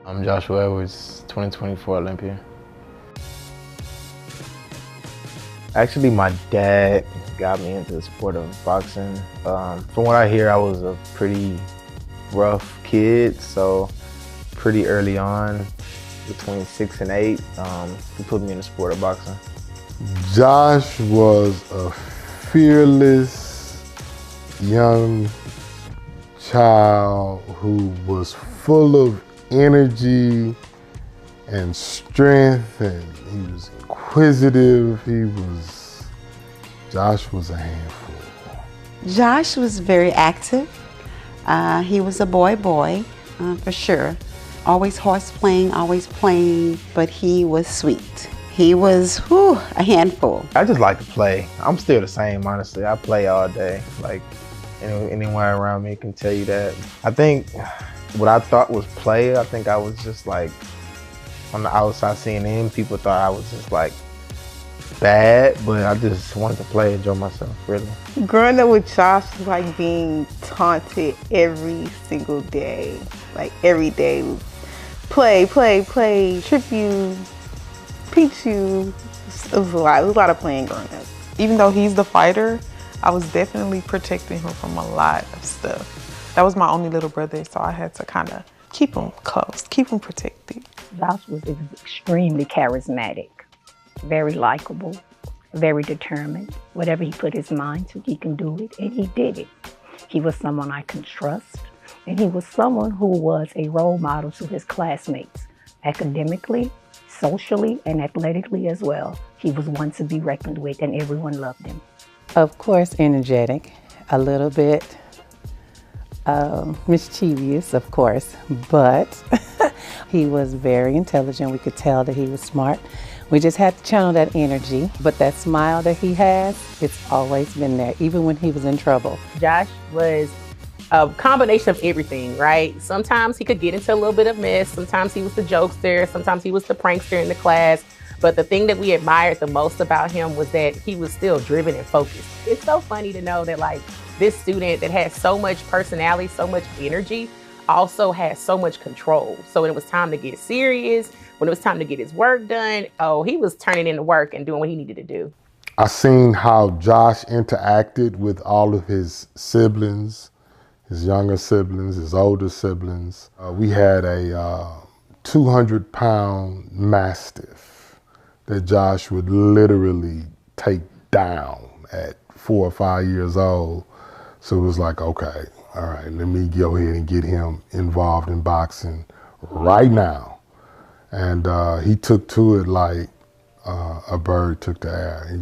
I'm Joshua Edwards, 2024 Olympian. Actually, my dad got me into the sport of boxing. From what I hear, I was a pretty rough kid, so pretty early on, between 6 and 8, he put me in the sport of boxing. Josh was a fearless young child who was full of energy and strength, and he was inquisitive. Josh was a handful. Josh was very active. He was a boy, for sure. Always horse playing, always playing, but he was sweet. He was, a handful. I just like to play. I'm still the same, honestly. I play all day. Like, anyone around me can tell you that. I think what I thought was play, I think I was just like, on the outside seeing him, people thought I was just like bad, but I just wanted to play, enjoy myself, really. Growing up with Josh was like being taunted every single day. Like every day was play, trip you, peach you. It was a lot of playing growing up. Even though he's the fighter, I was definitely protecting him from a lot of stuff. That was my only little brother, so I had to kind of keep him close, keep him protected. Josh was extremely charismatic, very likable, very determined. Whatever he put his mind to, he can do it, and he did it. He was someone I can trust, and he was someone who was a role model to his classmates, academically, socially, and athletically as well. He was one to be reckoned with, and everyone loved him. Of course, energetic, a little bit mischievous, of course, but he was very intelligent. We could tell that he was smart. We just had to channel that energy, but that smile that he has, it's always been there, even when he was in trouble. Josh was a combination of everything, right? Sometimes he could get into a little bit of mess. Sometimes he was the jokester. Sometimes he was the prankster in the class. But the thing that we admired the most about him was that he was still driven and focused. It's so funny to know that like this student that had so much personality, so much energy, also had so much control. So when it was time to get serious, when it was time to get his work done, he was turning in the work and doing what he needed to do. I seen how Josh interacted with all of his siblings, his younger siblings, his older siblings. We had a 200-pound Mastiff that Josh would literally take down at 4 or 5 years old. So it was like, okay, all right, let me go ahead and get him involved in boxing right now. And he took to it like a bird took the air. He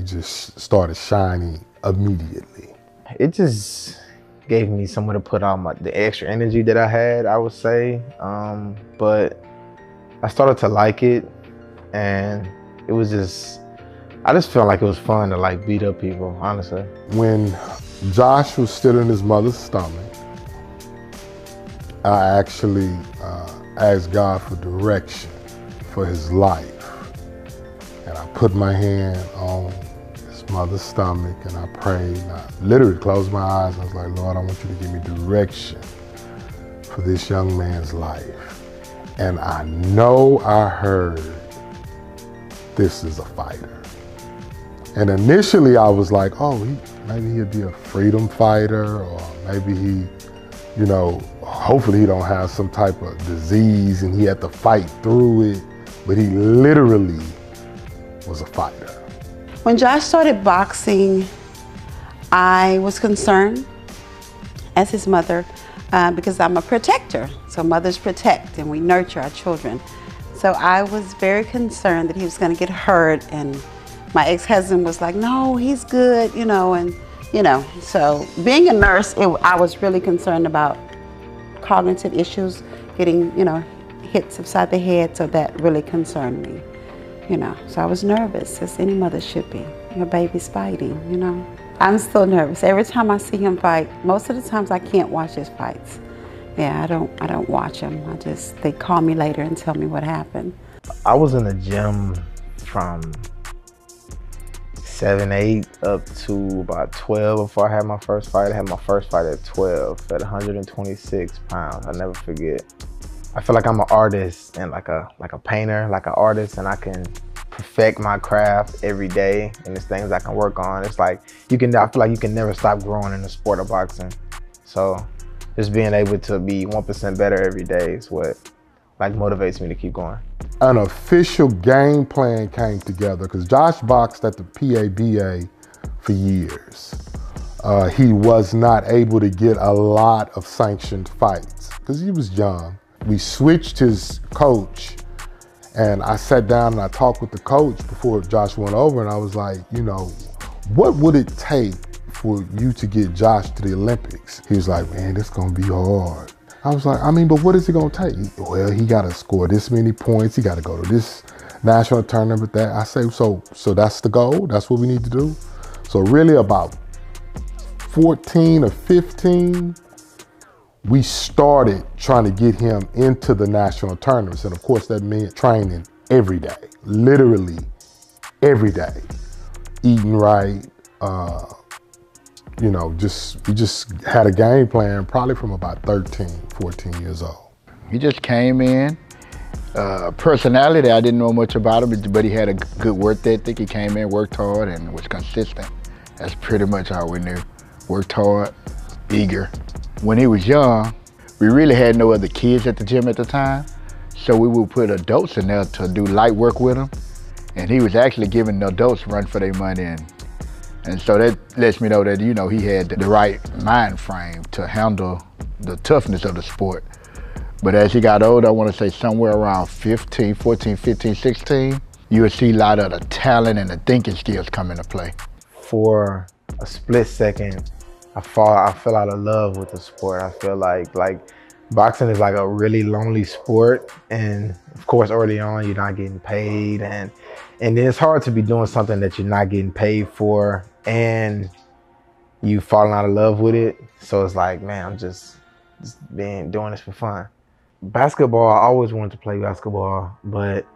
just started shining immediately. It just gave me somewhere to put out the extra energy that I had, I would say. But I started to like it, and it was I just felt like it was fun to like beat up people, honestly. When Josh was still in his mother's stomach, I actually asked God for direction for his life. And I put my hand on his mother's stomach and I prayed. And I literally closed my eyes and I was like, Lord, I want you to give me direction for this young man's life. And I know I heard, this is a fighter. And initially I was like, maybe he'll be a freedom fighter, or maybe he, hopefully he don't have some type of disease and he had to fight through it. But he literally was a fighter. When Josh started boxing, I was concerned as his mother because I'm a protector. So mothers protect and we nurture our children. So I was very concerned that he was going to get hurt, and my ex-husband was like, no, he's good, So being a nurse, I was really concerned about cognitive issues, getting, hits upside the head, so that really concerned me, So I was nervous, as any mother should be. Your baby's fighting, I'm still nervous. Every time I see him fight, most of the times I can't watch his fights. Yeah, I don't watch them. They call me later and tell me what happened. I was in the gym from 7, 8 up to about 12 before I had my first fight. I had my first fight at 12 at 126 pounds. I never forget. I feel like I'm an artist and like a painter, like an artist, and I can perfect my craft every day, and there's things I can work on. It's like I feel like you can never stop growing in the sport of boxing. So just being able to be 1% better every day is what like motivates me to keep going. An official game plan came together because Josh boxed at the PABA for years. He was not able to get a lot of sanctioned fights because he was young. We switched his coach, and I sat down and I talked with the coach before Josh went over, and I was like, you know, what would it take for you to get Josh to the Olympics? He was like, man, it's gonna be hard. I was like, I mean, but what is it gonna take? Well, he gotta score this many points, he gotta go to this national tournament, that. I say, so that's the goal? That's what we need to do? So really about 14 or 15, we started trying to get him into the national tournaments. And of course that meant training every day, literally every day. Eating right, you know, we just had a game plan probably from about 13, 14 years old. He just came in. Personality, I didn't know much about him, but he had a good work ethic. He came in, worked hard, and was consistent. That's pretty much all we knew. Worked hard, eager. When he was young, we really had no other kids at the gym at the time, so we would put adults in there to do light work with him, and he was actually giving the adults run for their money, and so that lets me know that, you know, he had the right mind frame to handle the toughness of the sport. But as he got older, I want to say somewhere around 14, 15, 16, you would see a lot of the talent and the thinking skills come into play. For a split second, I fell out of love with the sport. I feel like boxing is like a really lonely sport, and of course early on you're not getting paid, and then it's hard to be doing something that you're not getting paid for and you falling out of love with it. So it's like, man, I'm just doing this for fun. Basketball, I always wanted to play basketball, but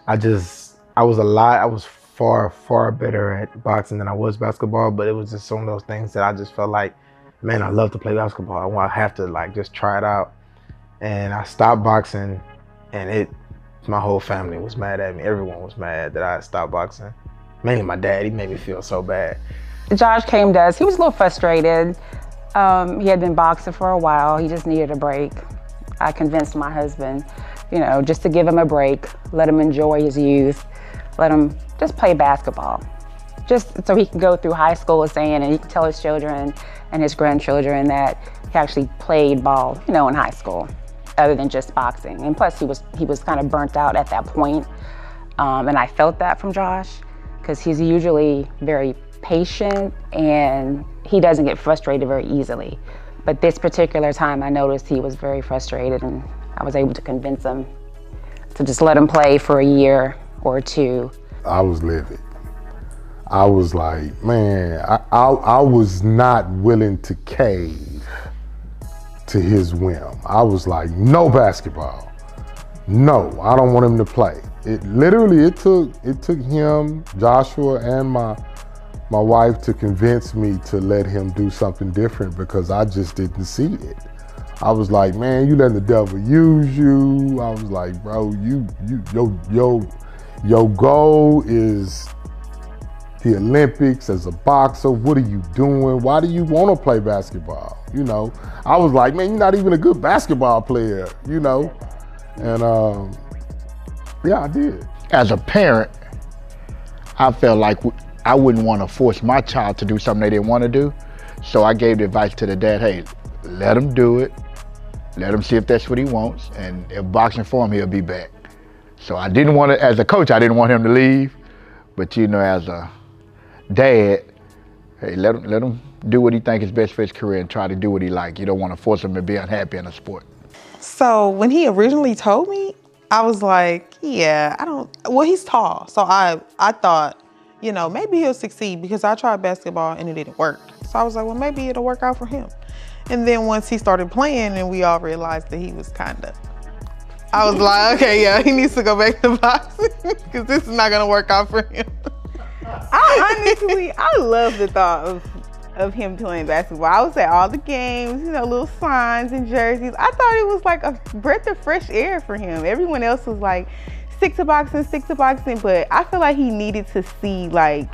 I was far better at boxing than I was basketball, but it was just some of those things that I just felt like, man, I love to play basketball. I have to like just try it out. And I stopped boxing, and my whole family was mad at me. Everyone was mad that I stopped boxing. Mainly my dad, he made me feel so bad. Josh came to us, he was a little frustrated. He had been boxing for a while, he just needed a break. I convinced my husband, you know, just to give him a break, let him enjoy his youth, let him just play basketball. Just so he can go through high school and he can tell his children and his grandchildren that he actually played ball, you know, in high school, other than just boxing. And plus he was kind of burnt out at that point. And I felt that from Josh, because he's usually very patient and he doesn't get frustrated very easily. But this particular time I noticed he was very frustrated, and I was able to convince him to just let him play for a year or two. I was livid. I was like, man, I was not willing to cave to his whim. I was like, no basketball. No, I don't want him to play. It took him, Joshua, and my wife to convince me to let him do something different, because I just didn't see it. I was like, man, you letting the devil use you. I was like, bro, your goal is the Olympics as a boxer. What are you doing? Why do you want to play basketball? You know, I was like, man, you're not even a good basketball player, you know? And yeah, I did. As a parent, I felt like I wouldn't want to force my child to do something they didn't want to do. So I gave the advice to the dad, hey, let him do it. Let him see if that's what he wants. And if boxing for him, he'll be back. So I didn't want to, as a coach, I didn't want him to leave. But you know, as a dad, hey, let him do what he thinks is best for his career and try to do what he likes. You don't want to force him to be unhappy in a sport. So when he originally told me, I was like, yeah, well, he's tall. So I thought, you know, maybe he'll succeed, because I tried basketball and it didn't work. So I was like, well, maybe it'll work out for him. And then once he started playing and we all realized that he was I was like, okay, yeah, he needs to go back to boxing, because this is not gonna work out for him. I love the thought of him playing basketball. I was at all the games, you know, little signs and jerseys. I thought it was like a breath of fresh air for him. Everyone else was like, stick to boxing, but I feel like he needed to see, like,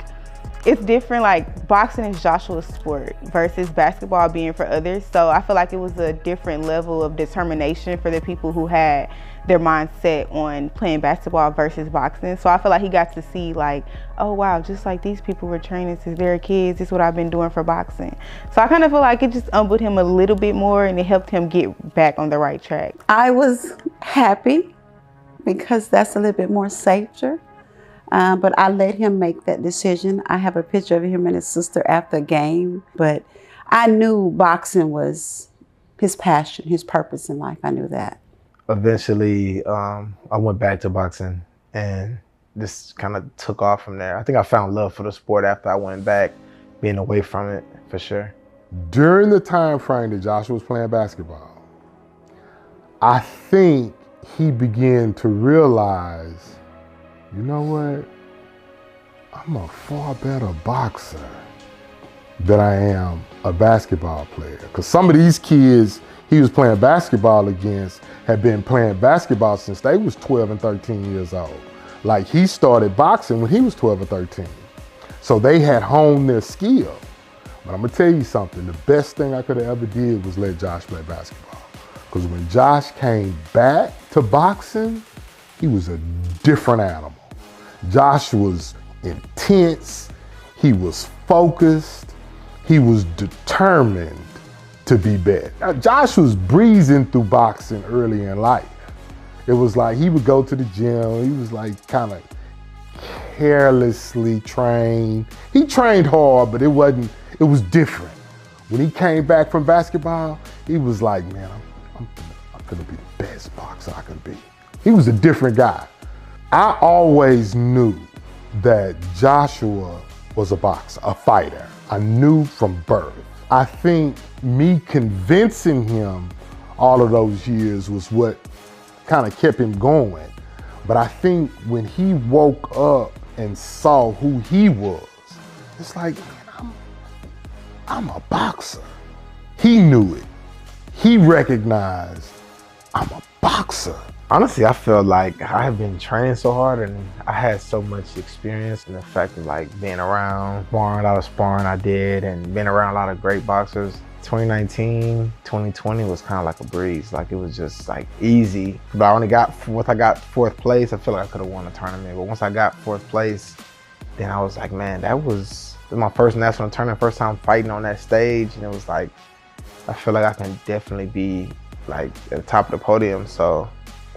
it's different, like boxing is Joshua's sport versus basketball being for others. So I feel like it was a different level of determination for the people who had their mindset on playing basketball versus boxing. So I feel like he got to see, like, oh wow, just like these people were training since they were kids, this is what I've been doing for boxing. So I kind of feel like it just humbled him a little bit more and it helped him get back on the right track. I was happy because that's a little bit more safer. But I let him make that decision. I have a picture of him and his sister after a game, but I knew boxing was his passion, his purpose in life. I knew that. Eventually, I went back to boxing and this kind of took off from there. I think I found love for the sport after I went back, being away from it, for sure. During the time frame that Joshua was playing basketball, I think he began to realize, you know what? I'm a far better boxer than I am a basketball player. Because some of these kids he was playing basketball against had been playing basketball since they was 12 and 13 years old. Like, he started boxing when he was 12 or 13. So they had honed their skill. But I'm gonna tell you something, the best thing I could have ever did was let Josh play basketball. Because when Josh came back to boxing, he was a different animal. Josh was intense, he was focused, he was determined to be better. Now, Josh was breezing through boxing early in life. It was like he would go to the gym, he was like kind of carelessly trained. He trained hard, but it was different. When he came back from basketball, he was like, man, I'm gonna be the best boxer I can be. He was a different guy. I always knew that Joshua was a boxer, a fighter. I knew from birth. I think me convincing him all of those years was what kind of kept him going. But I think when he woke up and saw who he was, it's like, man, I'm a boxer. He knew it. He recognized I'm a boxer. Honestly, I feel like I have been training so hard and I had so much experience in the fact of like being around, sparring, a lot of sparring I did and being around a lot of great boxers. 2019, 2020 was kind of like a breeze. Like, it was just like easy. But once I got fourth place, I feel like I could have won the tournament. But once I got fourth place, then I was like, man, that was my first national tournament, first time fighting on that stage. And it was like, I feel like I can definitely be like at the top of the podium. So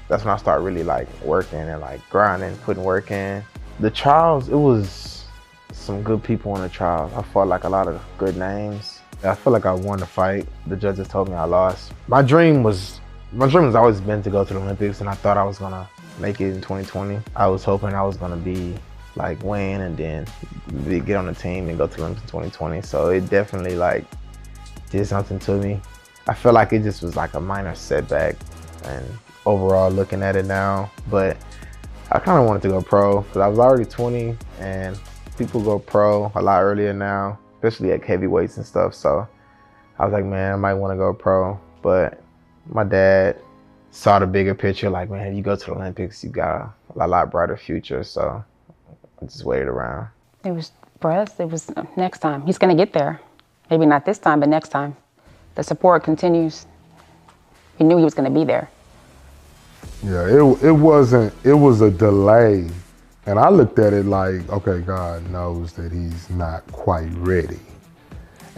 that's when I started really like working and like grinding, putting work in. The trials, it was some good people in the trials. I fought like a lot of good names. I feel like I won the fight. The judges told me I lost. My dream has always been to go to the Olympics, and I thought I was gonna make it in 2020. I was hoping I was gonna be like win and then get on the team and go to the Olympics in 2020. So it definitely like did something to me. I feel like it just was like a minor setback, and overall looking at it now, but I kind of wanted to go pro because I was already 20 and people go pro a lot earlier now, especially at heavyweights and stuff. So I was like, man, I might want to go pro. But my dad saw the bigger picture, like, man, you go to the Olympics, you got a lot brighter future. So I just waited around. It was, for us, it was next time. He's going to get there. Maybe not this time, but next time. The support continues. He knew he was going to be there. Yeah, it was a delay. And I looked at it like, okay, God knows that he's not quite ready.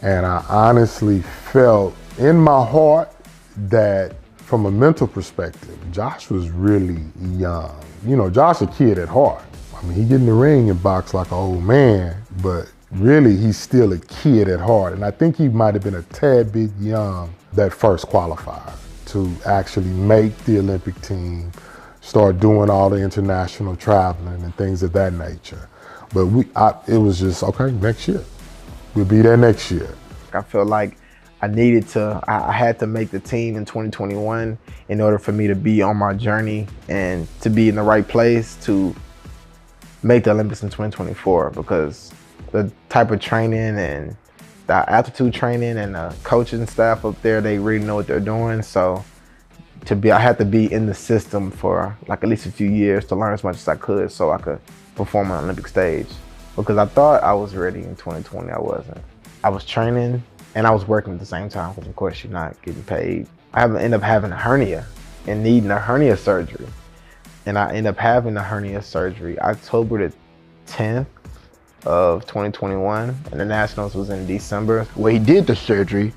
And I honestly felt in my heart that from a mental perspective, Josh was really young. You know, Josh a kid at heart. I mean, he get in the ring and box like an old man, but really he's still a kid at heart. And I think he might have been a tad bit young that first qualifier to actually make the Olympic team, start doing all the international traveling and things of that nature. But it was just, okay, next year. We'll be there next year. I feel like I had to make the team in 2021 in order for me to be on my journey and to be in the right place to make the Olympics in 2024, because the type of training and the altitude training and the coaching staff up there, they really know what they're doing. So I had to be in the system for like at least a few years to learn as much as I could so I could perform on the Olympic stage. Because I thought I was ready in 2020, I wasn't. I was training and I was working at the same time, because of course you're not getting paid. I ended up having a hernia and needing a hernia surgery. And I ended up having a hernia surgery October the 10th of 2021, and the Nationals was in December. Well, he did the surgery,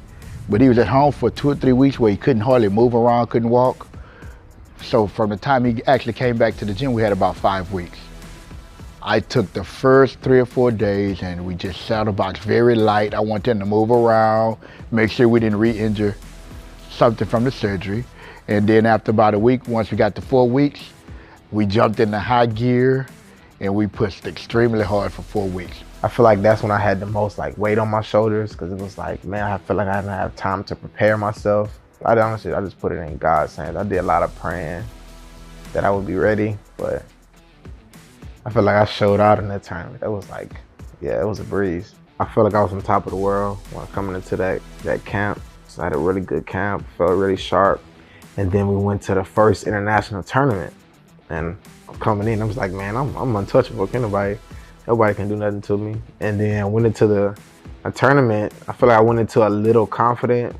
but he was at home for 2 or 3 weeks where he couldn't hardly move around, couldn't walk. So from the time he actually came back to the gym, we had about 5 weeks. I took the first 3 or 4 days and we just saddle box very light. I wanted him to move around, make sure we didn't re-injure something from the surgery. And then after about a week, once we got to 4 weeks, we jumped into high gear and we pushed extremely hard for 4 weeks. I feel like that's when I had the most like weight on my shoulders, because it was like, man, I feel like I didn't have time to prepare myself. I just put it in God's hands. I did a lot of praying that I would be ready, but I feel like I showed out in that tournament. It was like, yeah, it was a breeze. I felt like I was on top of the world when coming into that camp. So I had a really good camp, felt really sharp. And then we went to the first international tournament. And I'm coming in, I was like, man, I'm untouchable. Nobody can do nothing to me. And then I went into a tournament. I feel like I went into a little confident,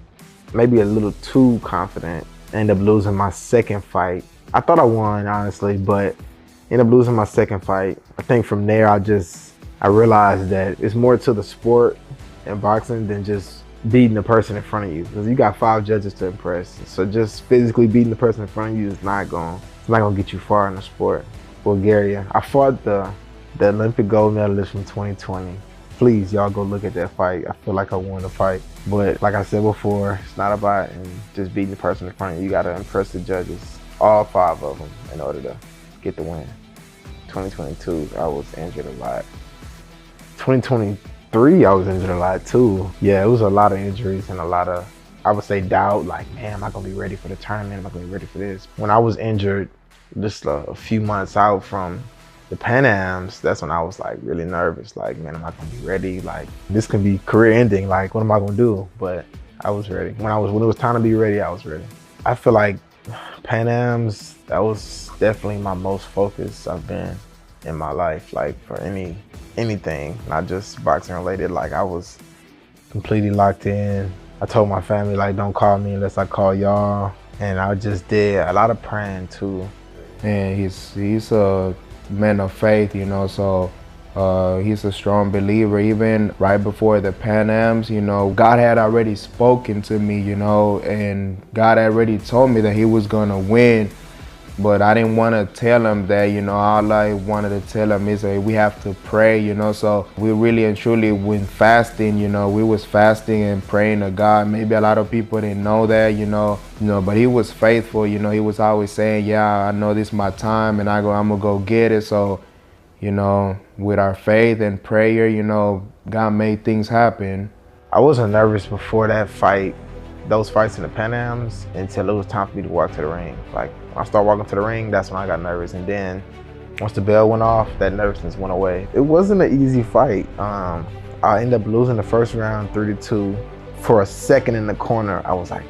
maybe a little too confident. I ended up losing my second fight. I thought I won, honestly, but ended up losing my second fight. I think from there, I realized that it's more to the sport in boxing than just beating the person in front of you. Because you got 5 judges to impress. So just physically beating the person in front of you is not gonna get you far in the sport. Bulgaria. I fought the Olympic gold medalist from 2020. Please, y'all go look at that fight. I feel like I won the fight. But like I said before, it's not about just beating the person in front of you. You gotta impress the judges, all 5 of them, in order to get the win. 2022, I was injured a lot. 2023, I was injured a lot too. Yeah, it was a lot of injuries and a lot of, I would say, doubt, like, man, am I gonna be ready for the tournament? Am I gonna be ready for this? When I was injured, just a few months out from the Pan Ams, that's when I was like really nervous. Like, man, am I gonna be ready? Like, this can be career ending. Like, what am I gonna do? But I was ready. When it was time to be ready, I was ready. I feel like Pan Ams, that was definitely my most focused I've been in my life. Like, for anything, not just boxing related. Like, I was completely locked in. I told my family, like, don't call me unless I call y'all. And I just did a lot of praying too. And he's a man of faith, you know, so he's a strong believer. Even right before the Pan Ams, you know, God had already spoken to me, you know, and God already told me that he was gonna win. But I didn't want to tell him that, you know. All I wanted to tell him is that we have to pray, you know. So we really and truly went fasting, you know. We was fasting and praying to God. Maybe a lot of people didn't know that, you know, but he was faithful, you know. He was always saying, yeah, I know this is my time and I'm gonna go get it. So, you know, with our faith and prayer, you know, God made things happen. I wasn't nervous before that fight, those fights in the Pan Ams, until it was time for me to walk to the ring. Like, when I started walking to the ring, that's when I got nervous. And then once the bell went off, that nervousness went away. It wasn't an easy fight. I ended up losing the first round 3-2. For a second in the corner, I was like,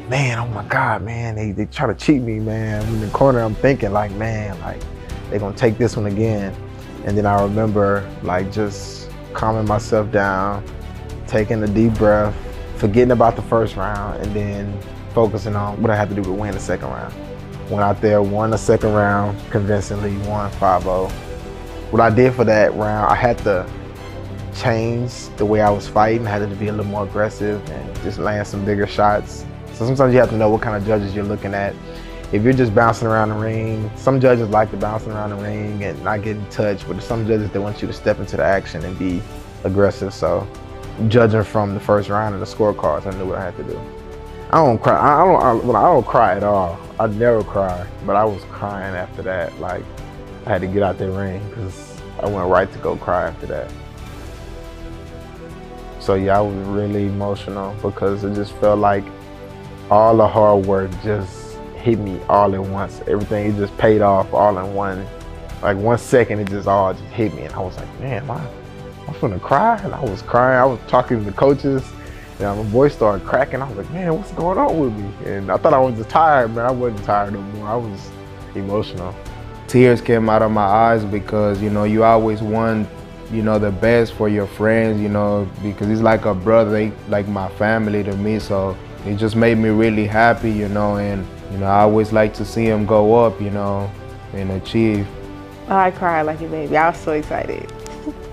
man, oh my God, man, they try to cheat me, man. In the corner, I'm thinking like, man, like, they're gonna take this one again. And then I remember like just calming myself down, taking a deep breath, forgetting about the first round, and then focusing on what I had to do to win the second round. Went out there, won the second round convincingly, won 5-0. What I did for that round, I had to change the way I was fighting. I had to be a little more aggressive and just land some bigger shots. So sometimes you have to know what kind of judges you're looking at. If you're just bouncing around the ring, some judges like to bounce around the ring and not get in touch, but there's some judges that want you to step into the action and be aggressive. So judging from the first round and the scorecards, I knew what I had to do. I don't cry. I don't cry at all. I never cry, but I was crying after that. Like, I had to get out that ring because I went right to go cry after that. So yeah, I was really emotional because it just felt like all the hard work just hit me all at once. Everything, it just paid off all in one, like 1 second, it just all just hit me. And I was like, man, my finna cry, and I was crying. I was talking to the coaches, and my voice started cracking. I was like, man, what's going on with me? And I thought I was just tired, man. I wasn't tired no more. I was emotional. Tears came out of my eyes because, you know, you always want, you know, the best for your friends, you know, because he's like a brother, they like my family to me. So it just made me really happy, you know, and, you know, I always like to see him go up, you know, and achieve. I cried like a baby. I was so excited.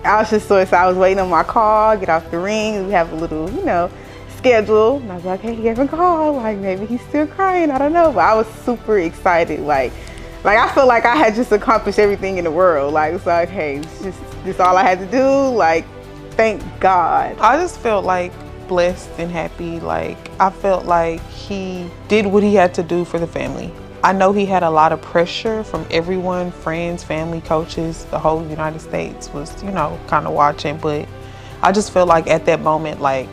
I was just so excited. I was waiting on my call, get off the ring. We have a little, you know, schedule. And I was like, hey, he hasn't called. Like, maybe he's still crying. I don't know. But I was super excited. Like I felt like I had just accomplished everything in the world. Like, it's like, hey, it's just all I had to do. Like, thank God. I just felt like blessed and happy. Like, I felt like he did what he had to do for the family. I know he had a lot of pressure from everyone, friends, family, coaches, the whole United States was, you know, kind of watching, but I just feel like at that moment, like,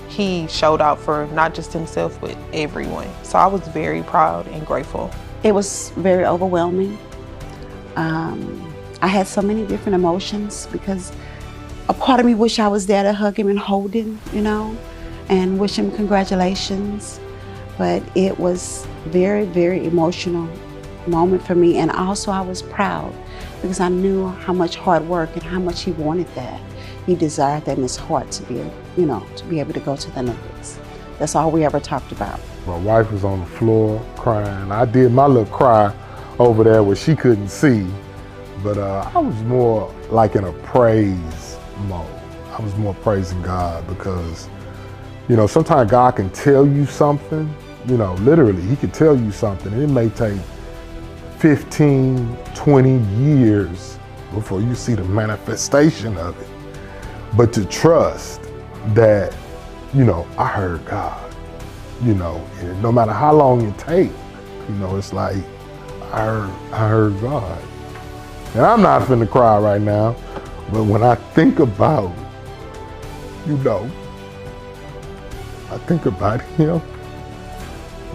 he showed out for not just himself, but everyone. So I was very proud and grateful. It was very overwhelming. I had so many different emotions because a part of me wished I was there to hug him and hold him, you know, and wish him congratulations. But it was very, very emotional moment for me. And also I was proud because I knew how much hard work and how much he wanted that. He desired that in his heart to be, you know, to be able to go to the Olympics. That's all we ever talked about. My wife was on the floor crying. I did my little cry over there where she couldn't see, but I was more like in a praise mode. I was more praising God because, you know, sometimes God can tell you something, you know, literally, he can tell you something, and it may take 15, 20 years before you see the manifestation of it. But to trust that, you know, I heard God, you know, and no matter how long it takes, you know, it's like, I heard God. And I'm not finna cry right now, but when I think about, you know, I think about him,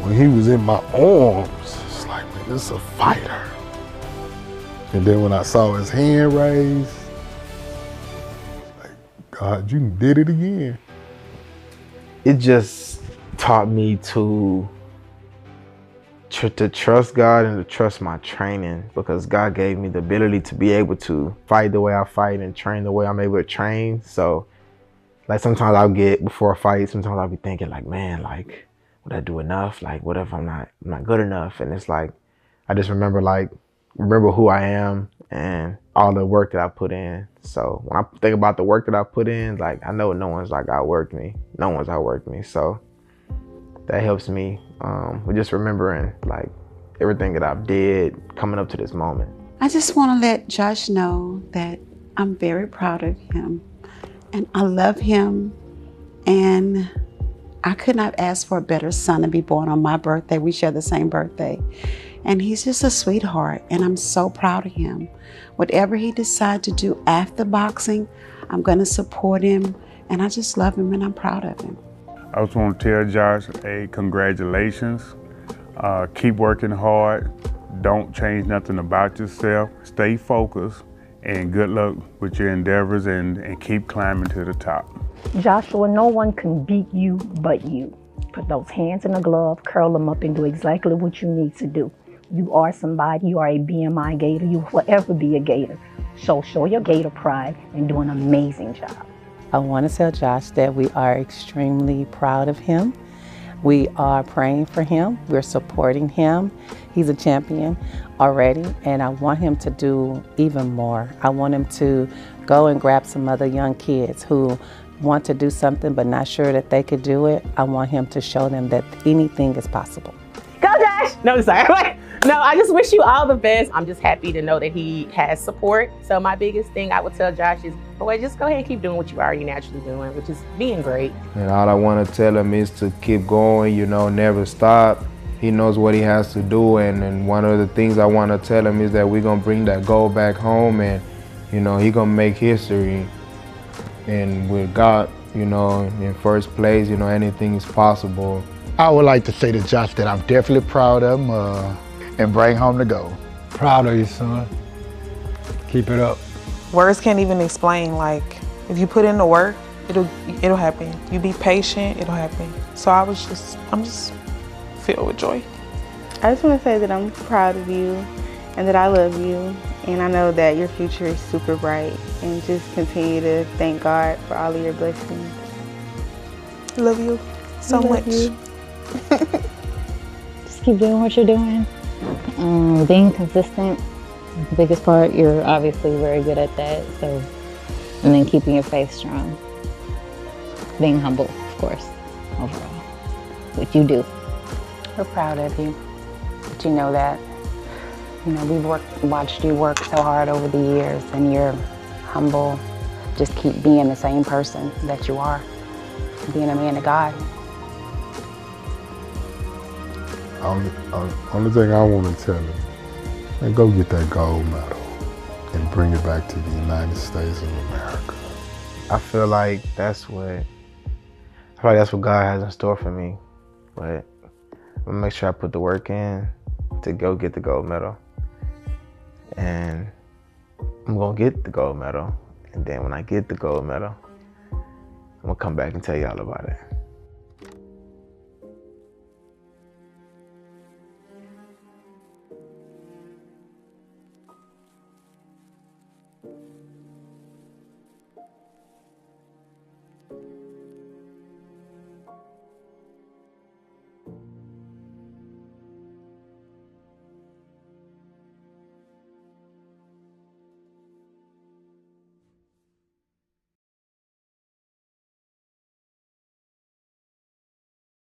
when he was in my arms, it's like, man, this is a fighter. And then when I saw his hand raised, like, God, you did it again. It just taught me to trust God and to trust my training, because God gave me the ability to be able to fight the way I fight and train the way I'm able to train. So, like, sometimes I'll get, before a fight, sometimes I'll be thinking like, man, like, would I do enough? Like, what if I'm not good enough? And it's like, I just remember who I am and all the work that I put in. So when I think about the work that I put in, like, I know no one's like outworked me. No one's outworked me. So that helps me with just remembering like everything that I've did coming up to this moment. I just want to let Josh know that I'm very proud of him and I love him, and I could not ask for a better son to be born on my birthday. We share the same birthday. And he's just a sweetheart, and I'm so proud of him. Whatever he decides to do after boxing, I'm going to support him, and I just love him and I'm proud of him. I just want to tell Josh, hey, congratulations. Keep working hard. Don't change nothing about yourself. Stay focused, and good luck with your endeavors, and keep climbing to the top. Joshua, no one can beat you but you. Put those hands in a glove, curl them up, and do exactly what you need to do. You are somebody. You are a BMI Gator. You will forever be a Gator. So show your Gator pride and do an amazing job. I want to tell Josh that we are extremely proud of him. We are praying for him. We're supporting him. He's a champion already, and I want him to do even more. I want him to go and grab some other young kids who want to do something but not sure that they could do it. I want him to show them that anything is possible. Go Josh! No, sorry. No, I just wish you all the best. I'm just happy to know that he has support. So my biggest thing I would tell Josh is, boy, just go ahead and keep doing what you already naturally doing, which is being great. And all I want to tell him is to keep going, you know, never stop. He knows what he has to do, and one of the things I want to tell him is that we're going to bring that goal back home, and, you know, he's going to make history. And with God, you know, in first place, you know, anything is possible. I would like to say to Josh that I'm definitely proud of him and bring home the gold. Proud of you, son. Keep it up. Words can't even explain, like, If you put in the work, it'll happen. You be patient, it'll happen. So I'm just filled with joy. I just want to say that I'm proud of you and that I love you. And I know that your future is super bright. And just continue to thank God for all of your blessings. Love you so much. You. Just keep doing what you're doing. Being consistent is the biggest part. You're obviously very good at that. So, and then keeping your faith strong. Being humble, of course, overall. What you do. We're proud of you. But you know that. You know, we've watched you work so hard over the years, and you're humble. Just keep being the same person that you are, being a man of God. Only thing I want to tell him, man, go get that gold medal and bring it back to the United States of America. I feel like that's what God has in store for me. But I'm gonna make sure I put the work in to go get the gold medal. And I'm gonna get the gold medal. And then when I get the gold medal, I'm gonna come back and tell y'all about it.